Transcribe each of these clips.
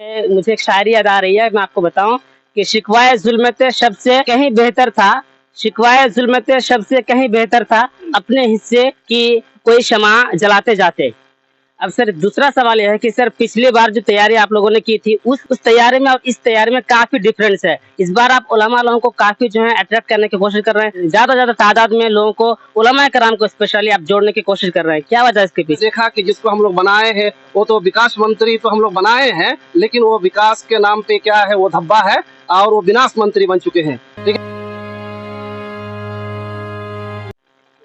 मुझे एक शायरी याद आ रही है, मैं आपको बताऊं कि शिकवाए जुल्मत शब से कहीं बेहतर था, शिकवाए जुल्मत शब से कहीं बेहतर था, अपने हिस्से की कोई शमा जलाते जाते। अब सर दूसरा सवाल यह है कि सर पिछली बार जो तैयारी आप लोगों ने की थी उस तैयारी में और इस तैयारी में काफी डिफरेंस है। इस बार आप उलमा लोगों को काफी जो है अट्रैक्ट करने की कोशिश कर रहे हैं, ज्यादा तादाद में लोगों को उलमा कराम को स्पेशली आप जोड़ने की कोशिश कर रहे हैं, क्या वजह है इसके पीछे? देखा कि जिसको हम लोग बनाए हैं वो तो विकास मंत्री तो हम लोग बनाए हैं, लेकिन वो विकास के नाम पे क्या है, वो धब्बा है और वो विनाश मंत्री बन चुके हैं। ठीक है,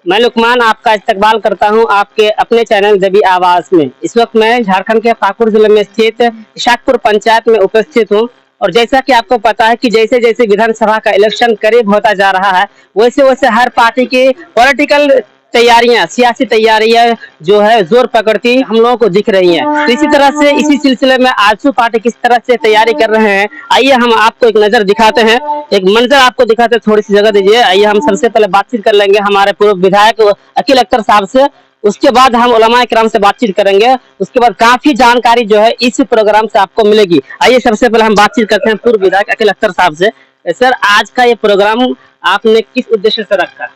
मैं लुकमान आपका इस्तकबाल करता हूं आपके अपने चैनल दबी आवाज में। इस वक्त मैं झारखंड के पाकुड़ जिले में स्थित इशाकपुर पंचायत में उपस्थित हूं और जैसा कि आपको पता है कि जैसे जैसे विधानसभा का इलेक्शन करीब होता जा रहा है वैसे वैसे हर पार्टी की पॉलिटिकल तैयारियां, सियासी तैयारियां जो है जोर पकड़ती हम लोगों को दिख रही हैं। तो इसी तरह से इसी सिलसिले में आजसू पार्टी किस तरह से तैयारी कर रहे हैं, आइए हम आपको एक नजर दिखाते हैं, एक मंजर आपको दिखाते हैं। थोड़ी सी जगह दीजिए। आइए हम सबसे पहले बातचीत कर लेंगे हमारे पूर्व विधायक अकील अख्तर साहब से, उसके बाद हम उलमा इकराम से बातचीत करेंगे, उसके बाद काफी जानकारी जो है इस प्रोग्राम से आपको मिलेगी। आइए सबसे पहले हम बातचीत करते हैं पूर्व विधायक अकील अख्तर साहब से। सर आज का ये प्रोग्राम आपने किस उद्देश्य से रखा?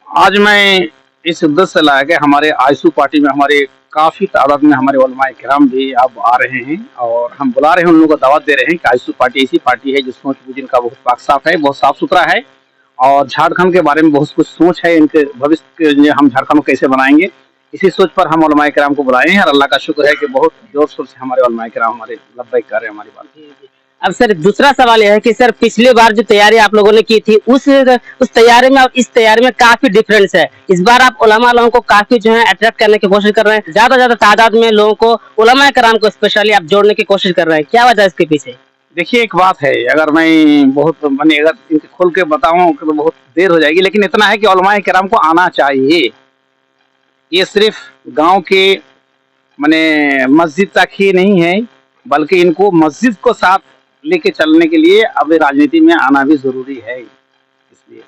आज मैं इस उद्देश्य से लाया कि हमारे आयसू पार्टी में हमारे काफ़ी तादाद में हमारे उलमा किराम भी अब आ रहे हैं और हम बुला रहे हैं, उन लोगों को दावत दे रहे हैं कि आयसू पार्टी ऐसी पार्टी है जो सोच बुझ इनका बहुत पाक साफ है, बहुत साफ सुथरा है और झारखंड के बारे में बहुत कुछ सोच है, इनके भविष्य के लिए हम झारखंड को कैसे बनाएंगे, इसी सोच पर हम उलमा किराम को बुलाए हैं और अल्लाह का शुक्र है कि बहुत जोर शोर से हमारे उलमा किराम हमारे लब्बैक कर रहे हैं हमारी बात। अब सर दूसरा सवाल यह है कि सर पिछली बार जो तैयारी आप लोगों ने की थी उस तैयारी में और इस तैयारी में काफी डिफरेंस है। इस बार आप उलमा लोगों को काफी जो है अट्रैक्ट करने की कोशिश कर रहे हैं, ज्यादा तादाद में लोगों को उलमा कराम को स्पेशली आप जोड़ने की कोशिश कर रहे हैं, क्या वजह है इसके पीछे? देखिए एक बात है, अगर मैं बहुत मैंने अगर इनके खोल के बताऊं तो बहुत देर हो जाएगी, लेकिन इतना है कि उलमा किराम को आना चाहिए। ये सिर्फ गांव के माने मस्जिद तक ही नहीं है, बल्कि इनको मस्जिद को साथ लेके चलने के लिए अब राजनीति में आना भी जरूरी है। इसलिए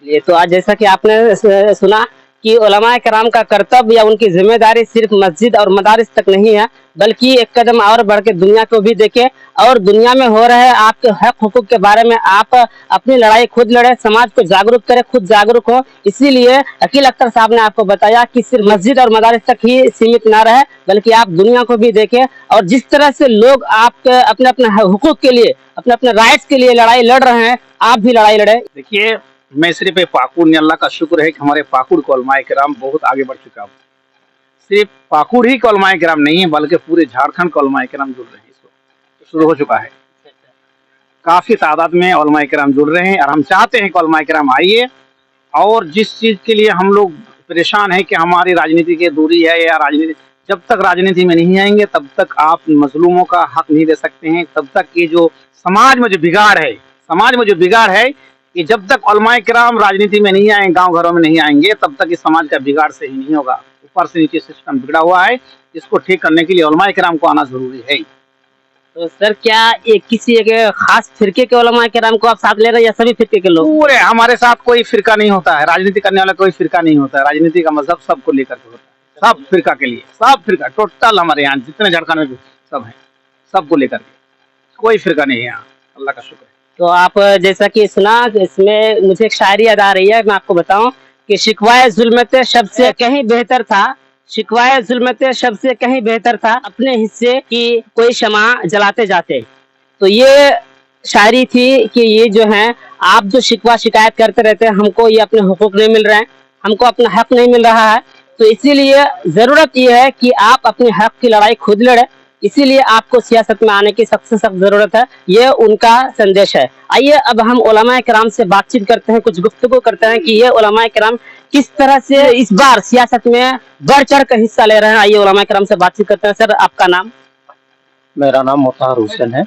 ये तो आज जैसा कि आपने सुना कि उलमा कराम का कर्तव्य या उनकी जिम्मेदारी सिर्फ मस्जिद और मदारिस तक नहीं है, बल्कि एक कदम और बढ़ के दुनिया को भी देखे और दुनिया में हो रहे आपके हक हुकूक के बारे में आप अपनी लड़ाई खुद लड़े, समाज को जागरूक करे, खुद जागरूक हो। इसीलिए अकील अख्तर साहब ने आपको बताया कि सिर्फ मस्जिद और मदारिस तक ही सीमित ना रहे, बल्कि आप दुनिया को भी देखें और जिस तरह से लोग आप अपने अपने हुकूक के लिए, अपने अपने राइट्स के लिए लड़ाई लड़ रहे हैं, आप भी लड़ाई लड़े। देखिए मैं सिर्फ पाकुड़ ने, अल्लाह का शुक्र है कि हमारे पाकुड़ को उलमा किराम बहुत आगे बढ़ चुका हूँ। सिर्फ पाकुड़ ही का उलमा किराम नहीं है, बल्कि पूरे झारखंड का उलमा किराम जुड़ रहे हैं। इस वक्त शुरू हो चुका है, काफ़ी तादाद में उलमा किराम जुड़ रहे हैं और हम चाहते हैं कि उलमा किराम आइए। और जिस चीज़ के लिए हम लोग परेशान हैं कि हमारी राजनीति की दूरी है या राजनीति, जब तक राजनीति में नहीं आएंगे तब तक आप मजलूमों का हक नहीं दे सकते हैं। तब तक ये जो समाज में जो बिगाड़ है कि जब तक उलमा किराम राजनीति में नहीं आएंगे, गांव घरों में नहीं आएंगे, तब तक इस समाज का बिगाड़ से ही नहीं होगा। ऊपर से नीचे सिस्टम बिगड़ा हुआ है, इसको ठीक करने के लिए उलमा किराम को आना जरूरी है। तो सर क्या किसी एक खास फिरके के उलमा किराम को आप साथ ले रहे हैं या सभी फिरके के लोग? पूरे हमारे साथ कोई फिरका नहीं होता है, राजनीति करने वाला कोई फिरका नहीं होता है। राजनीति का मजहब सबको लेकर के होता है, सब फिरका के लिए, सब फिरका टोटल हमारे यहाँ जितने झारखंड में सब है, सबको लेकर के, कोई फिरका नहीं है यहाँ, अल्लाह का शुक्र है। तो आप जैसा कि सुना, इसमें मुझे एक शायरी याद आ रही है, मैं आपको बताऊं कि शिकवाए जुल्मत शब से कहीं बेहतर था, शिकवाए जुल्मत शब से कहीं बेहतर था, अपने हिस्से की कोई शमा जलाते जाते। तो ये शायरी थी कि ये जो है आप जो शिकवा शिकायत करते रहते हैं, हमको ये अपने हुकूक नहीं मिल रहे हैं, हमको अपना हक नहीं मिल रहा है, तो इसीलिए जरूरत ये है कि आप अपने हक की लड़ाई खुद लड़े। इसीलिए आपको सियासत में आने की सबसे सख्त जरूरत है, ये उनका संदेश है। आइए अब हम उलमा किराम से बातचीत करते हैं, कुछ गुफ्तगू करते हैं कि ये उलमा किराम किस तरह से इस बार सियासत में बढ़ चढ़ कर हिस्सा ले रहे हैं। आइए उलमा किराम से बातचीत करते हैं। सर आपका नाम? मेरा नाम मुताहर हुसैन है।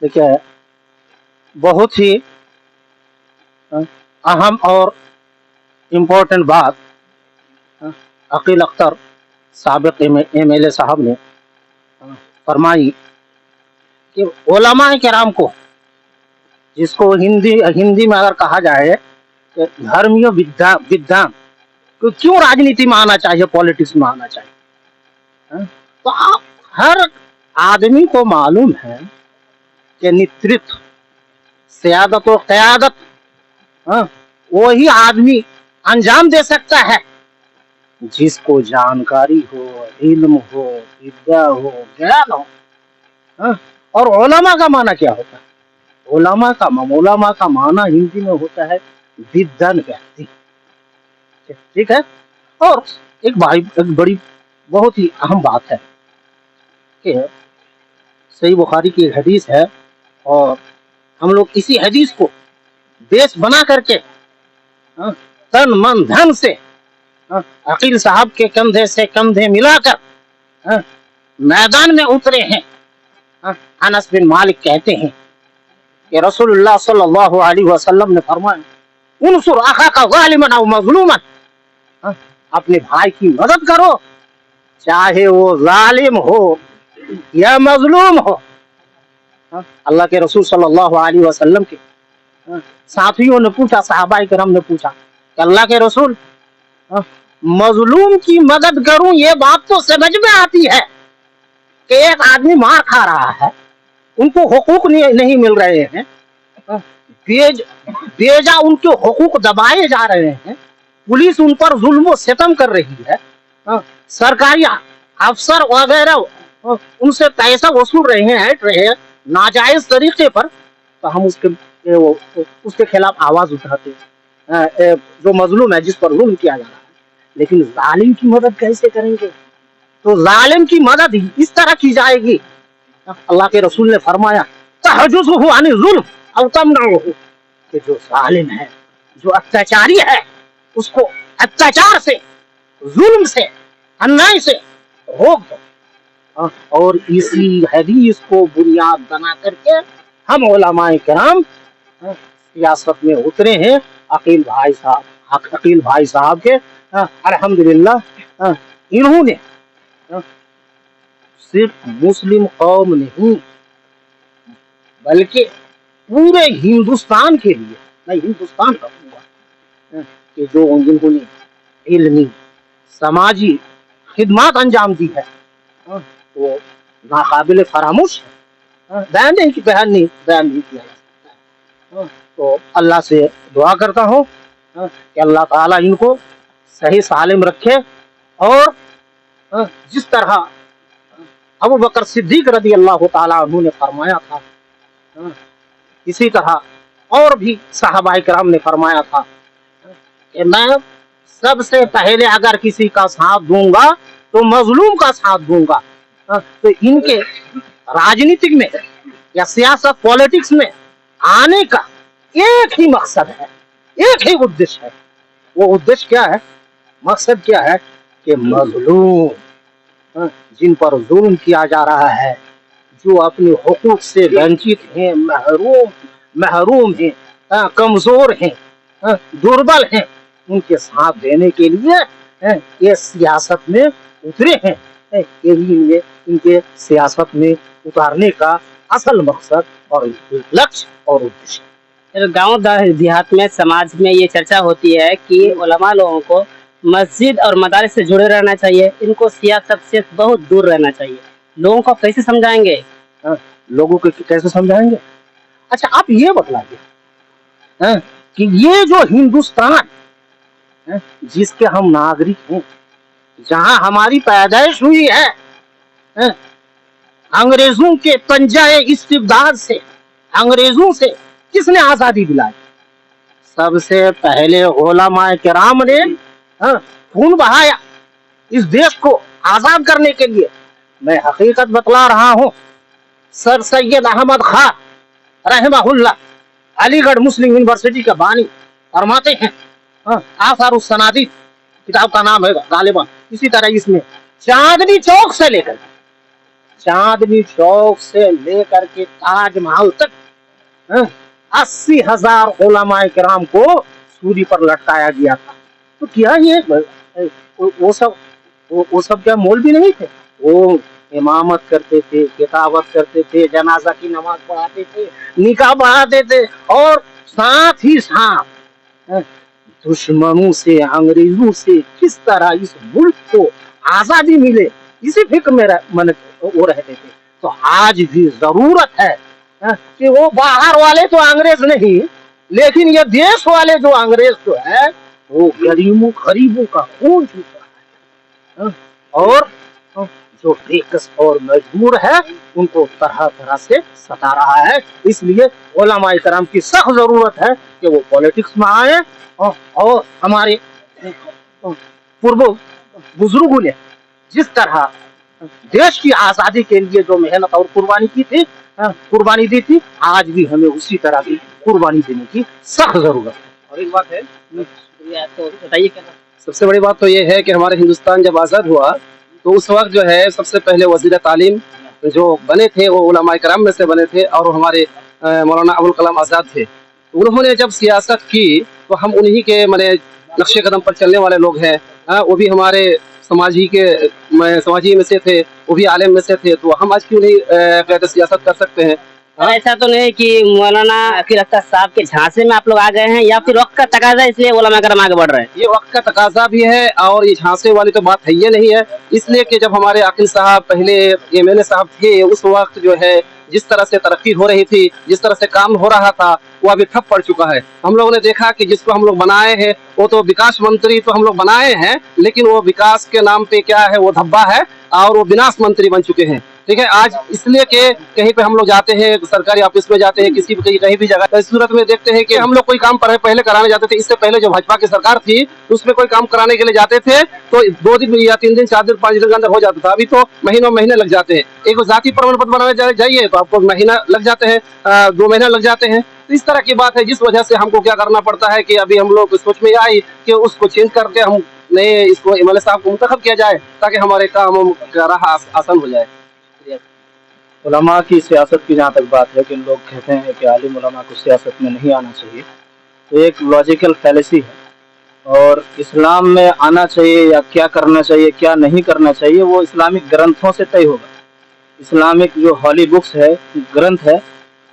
देखिए बहुत ही अहम और इम्पोर्टेंट बात अकील अख्तर साबिक MLA साहब ने फरमाई कि उलमा किराम को, जिसको हिंदी में अगर कहा जाए कि धर्मीय विद्वान, तो क्यों राजनीति में आना चाहिए, पॉलिटिक्स में आना चाहिए। तो आप हर आदमी को मालूम है कि नेतृत्व, सियादत और क़यादत वही आदमी अंजाम दे सकता है जिसको जानकारी हो, इल्म हो, विद्या हो, ज्ञान हो। और उलमा का माना क्या होता है? उलमा का माना हिंदी में होता है विद्वान व्यक्ति। ठीक है। और एक बड़ी बहुत ही अहम बात है कि सही बुखारी की एक हदीस है और हम लोग इसी हदीस को बेस बना करके तन मन धन से अकील साहब के कंधे से कंधे मिलाकर मैदान में उतरे हैं। अनस बिन मालिक कहते हैं कि रसूलुल्लाह सल्लल्लाहु अलैहि वसल्लम ने फरमाया उनसुर आखा का ज़ालिमन औ मज़लूमन, अपने भाई की मदद करो चाहे वो जालिम हो या मजलूम हो। अल्लाह के रसूल सल्लल्लाहु अलैहि वसल्लम के साथियों ने पूछा, सहाबाए किराम ने पूछा कि अल्लाह के रसूल मजलूम की मदद करूं, ये बात तो समझ में आती है कि एक आदमी मार खा रहा है, उनको हुकूक नहीं मिल रहे हैं, बेजा उनके हुकूक दबाए जा रहे हैं, पुलिस उन पर जुल्म व सितम कर रही है, सरकारी अफसर वगैरह उनसे पैसा वसूल रहे हैं, हट रहे हैं नाजायज तरीके पर, तो हम उसके खिलाफ आवाज उठाते हैं, जो मजलूम है जिस पर जुल्म किया जा रहा है। लेकिन जालिम की मदद कैसे करेंगे? तो जालिम की मदद इस तरह की जाएगी, अल्लाह के रसूल ने फरमाया तहजुज़ुहु अन जुल्म औ तमनउहु, कि जो जालिम है, जो अत्याचारी है, उसको अत्याचार से, जुल्म से, अन्याय से रोक दो। और इसी हदीस को बुनियाद बना करके हम उलमाए किराम सियासत में उतरे हैं। अकील भाई साहब के अल्हम्दुलिल्लाह इन्होंने सिर्फ मुस्लिम कौम नहीं बल्कि पूरे हिंदुस्तान के लिए, मैं हिंदुस्तान कहूँगा, कि जो जिन्होंने इल्मी समाजी खिदमत अंजाम दी है वो नाकाबिल फरामोश है, बयान नहीं किया जा सकता है। तो अल्लाह से दुआ करता हूँ कि अल्लाह ताला इनको सही सालिम रखे और जिस तरह अबू बकर सिद्दीक रज़ी अल्लाह ताला अन्हु ने फरमाया था, इसी तरह और भी सहाबाए किराम ने फरमाया था कि मैं सबसे पहले अगर किसी का साथ दूंगा तो मजलूम का साथ दूंगा। तो इनके राजनीतिक में या सियासत पॉलिटिक्स में आने का एक ही मकसद है, एक ही उद्देश्य है। वो उद्देश्य क्या है, मकसद क्या है कि मजलूम, जिन पर जुल्म किया जा रहा है, जो अपने हुकूक से वंचित हैं, महरूम हैं, कमजोर हैं, दुर्बल हैं, उनके साथ देने के लिए ये सियासत में उतरे हैं। यही इनके सियासत में उतारने का असल मकसद और लक्ष्य और उद्देश्य। गांव देहात में, समाज में ये चर्चा होती है कि उलमा लोगों को मस्जिद और मदारिस से जुड़े रहना चाहिए, इनको सियासत से बहुत दूर रहना चाहिए। लोगों को कैसे समझाएंगे? लोगों को कैसे समझाएंगे? अच्छा, आप ये बतलाइए कि ये जो हिंदुस्तान जिसके हम नागरिक हैं, जहां हमारी पैदाइश हुई है, अंग्रेजों के पंजाए इस्तिबदाद से, अंग्रेजों से किसने आजादी दिलाई? सबसे पहले उलमाए किराम ने खून बहाया इस देश को आजाद करने के लिए। मैं हकीकत बतला रहा हूँ। सर सैयद अहमद खां रहमहुल्लाह, अलीगढ़ मुस्लिम यूनिवर्सिटी का बानी, फरमाते हैं, आसार सनादी किताब का नाम है गालिबन, इसी तरह इसमें चांदनी चौक से लेकर के ताजमहल तक 80,000 उलमाए किराम को सूली पर लटकाया गया था। तो क्या ये वो सब क्या मौलवी नहीं थे? वो इमामत करते थे, किताबत करते थे, जनाजा की नमाज पढ़ाते थे, निकाह पढ़ाते थे, और साथ ही साथ दुश्मनों से, अंग्रेजों से किस तरह इस मुल्क को आजादी मिले, इसी फिक्र में तो वो रहते थे। तो आज भी जरूरत है कि वो बाहर वाले तो अंग्रेज नहीं, लेकिन ये देश वाले जो अंग्रेज जो है वो गरीबों का खून चूस रहा है और जो बेकस और मजबूर है उनको तरह तरह से सता रहा है। इसलिए उलमाए कराम की सख्त जरूरत है कि वो पॉलिटिक्स में आए और हमारे पूर्व बुजुर्गों ने जिस तरह देश की आजादी के लिए जो मेहनत और कुर्बानी की थी, कुर्बानी दी थी, आज भी हमें उसी तरह की कुर्बानी देने की सख्त जरूरत है। और एक बात है, तो बताइए क्या। सबसे बड़ी बात तो ये है कि हमारे हिंदुस्तान जब आज़ाद हुआ तो उस वक्त जो है सबसे पहले वज़ीर तालीम जो बने थे वो उलमाए कराम में से बने थे और हमारे मौलाना अबुल कलाम आज़ाद थे। तो उन्होंने जब सियासत की तो हम उन्हीं के माने नक्शे कदम पर चलने वाले लोग हैं। वो भी हमारे समाजी में से थे, वो भी आलिम में से थे। तो हम आज क्यों नहीं कहते सियासत कर सकते हैं? ऐसा तो नहीं कि मौलाना अकील अख्तर साहब के झांसे में आप लोग आ गए हैं या फिर वक्त का तकाजा इसलिए उलमा कराम आगे बढ़ रहे हैं? ये वक्त का तकाजा भी है और ये झांसे वाली तो बात है ये नहीं है। इसलिए कि जब हमारे अकील साहब पहले MLA साहब थे उस वक्त जो है जिस तरह से तरक्की हो रही थी, जिस तरह से काम हो रहा था वो अभी ठप पड़ चुका है। हम लोगों ने देखा कि जिसको हम लोग बनाए हैं वो तो विकास मंत्री तो हम लोग बनाए हैं, लेकिन वो विकास के नाम पे क्या है वो धब्बा है और वो विनाश मंत्री बन चुके हैं। ठीक है, आज इसलिए कि कहीं पे हम लोग जाते हैं, सरकारी ऑफिस में जाते हैं, किसी भी कहीं भी जगह, इस सूरत में देखते हैं कि हम लोग कोई काम पहले कराने जाते थे। इससे पहले जो भाजपा की सरकार थी उसमें कोई काम कराने के लिए जाते थे तो 2 दिन या 3 दिन 4 दिन 5 दिन के अंदर हो जाता था। अभी तो महीने लग जाते हैं। एक जाति प्रमाण पत्र बनाने जाइए तो आपको महीना लग जाते हैं, 2 महीना लग जाते हैं। तो इस तरह की बात है, जिस वजह से हमको क्या करना पड़ता है कि अभी हम लोग सोच में आई कि उसको चेंज करके हम नए इसको MLA साहब को मुंतखब किया जाए ताकि हमारे काम का राह आसान हो जाए। उलमा की सियासत की जहाँ तक बात है कि लोग कहते हैं कि आलिम उलमा को सियासत में नहीं आना चाहिए, तो एक लॉजिकल फैलेसी है। और इस्लाम में आना चाहिए या क्या करना चाहिए क्या नहीं करना चाहिए वो इस्लामिक ग्रंथों से तय होगा। इस्लामिक जो हॉली बुक्स है, ग्रंथ है,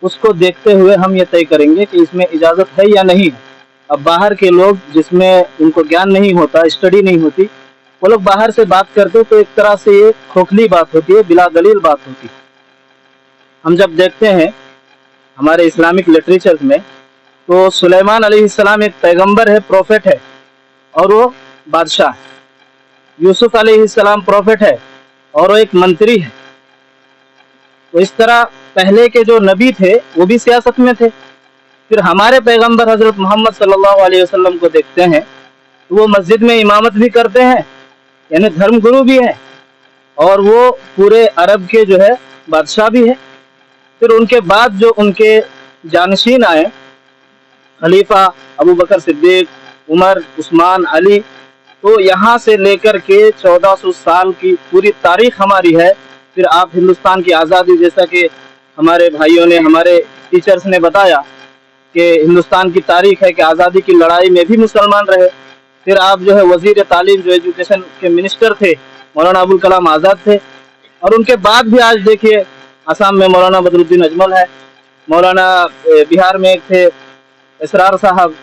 उसको देखते हुए हम ये तय करेंगे कि इसमें इजाज़त है या नहीं है। अब बाहर के लोग जिसमें उनको ज्ञान नहीं होता, स्टडी नहीं होती, वो लोग बाहर से बात करते तो एक तरह से ये खोखली बात होती है, बिला दलील बात होती है। हम जब देखते हैं हमारे इस्लामिक लिटरेचर में तो सुलेमान अलैहिस्सलाम एक पैगंबर है, प्रोफेट है और वो बादशाह है। यूसुफ अलैहिस्सलाम प्रोफेट है और वो एक मंत्री है। तो इस तरह पहले के जो नबी थे वो भी सियासत में थे। फिर हमारे पैगंबर हजरत मोहम्मद सल्लल्लाहु अलैहि वसल्लम को देखते हैं तो वो मस्जिद में इमामत भी करते हैं, यानी धर्म गुरु भी है और वो पूरे अरब के जो है बादशाह भी है। फिर उनके बाद जो उनके जानशीन आए, खलीफा अबू बकर सिद्दीक, उमर, उस्मान, अली, तो यहाँ से लेकर के 1400 साल की पूरी तारीख हमारी है। फिर आप हिंदुस्तान की आज़ादी, जैसा कि हमारे भाइयों ने, हमारे टीचर्स ने बताया कि हिंदुस्तान की तारीख है कि आज़ादी की लड़ाई में भी मुसलमान रहे। फिर आप जो है वज़ीर तालीम, जो एजुकेशन के मिनिस्टर थे, मौलाना अबुल कलाम आज़ाद थे। और उनके बाद भी आज देखिए असम में मौलाना बदरुद्दीन अजमल है, मौलाना बिहार में एक थे इसरार साहब।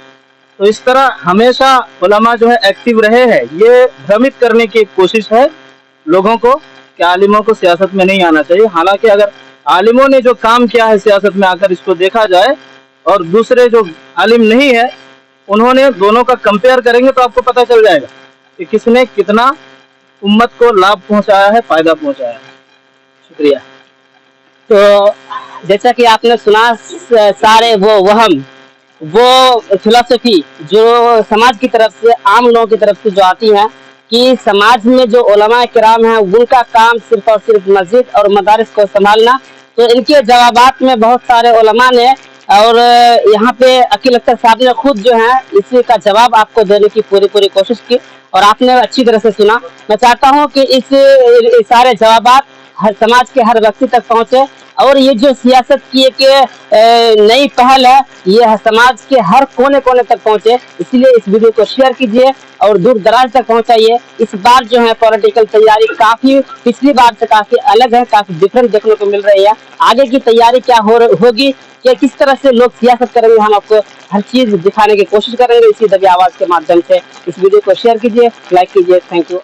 तो इस तरह हमेशा उलमा जो है एक्टिव रहे हैं। ये भ्रमित करने की कोशिश है लोगों को कि आलिमों को सियासत में नहीं आना चाहिए। हालांकि अगर आलिमों ने जो काम किया है सियासत में आकर इसको देखा जाए और दूसरे जो आलिम नहीं है उन्होंने दोनों का कंपेयर करेंगे तो आपको पता चल जाएगा कि किसने कितना उम्मत को लाभ पहुंचाया है, फायदा पहुंचाया है। शुक्रिया। तो जैसा कि आपने सुना, सारे वो वहम, वो फिलॉसफी जो समाज की तरफ से, आम लोगों की तरफ से जो आती है कि समाज में जो उलमा किराम हैं उनका काम सिर्फ और सिर्फ मस्जिद और मदारिस को संभालना। तो इनके जवाबात में बहुत सारे उलमा ने और यहाँ पे अकील अख्तर साहब ने खुद जो है इसी का जवाब आपको देने की पूरी कोशिश की और आपने अच्छी तरह से सुना। मैं चाहता हूँ कि इस सारे जवाबात हर समाज के हर व्यक्ति तक पहुँचे और ये जो सियासत की एक नई पहल है ये समाज के हर कोने कोने तक पहुँचे। इसलिए इस वीडियो को शेयर कीजिए और दूर दराज तक पहुँचाइए। इस बार जो है पॉलिटिकल तैयारी काफी पिछली बार से काफी अलग है, काफी डिफरेंट देखने को मिल रही है। आगे की तैयारी क्या होगी, कि किस तरह से लोग सियासत करेंगे, हम आपको हर चीज दिखाने की कोशिश करेंगे इसी दबी आवाज के माध्यम से। इस वीडियो को शेयर कीजिए, लाइक कीजिए। Thank you.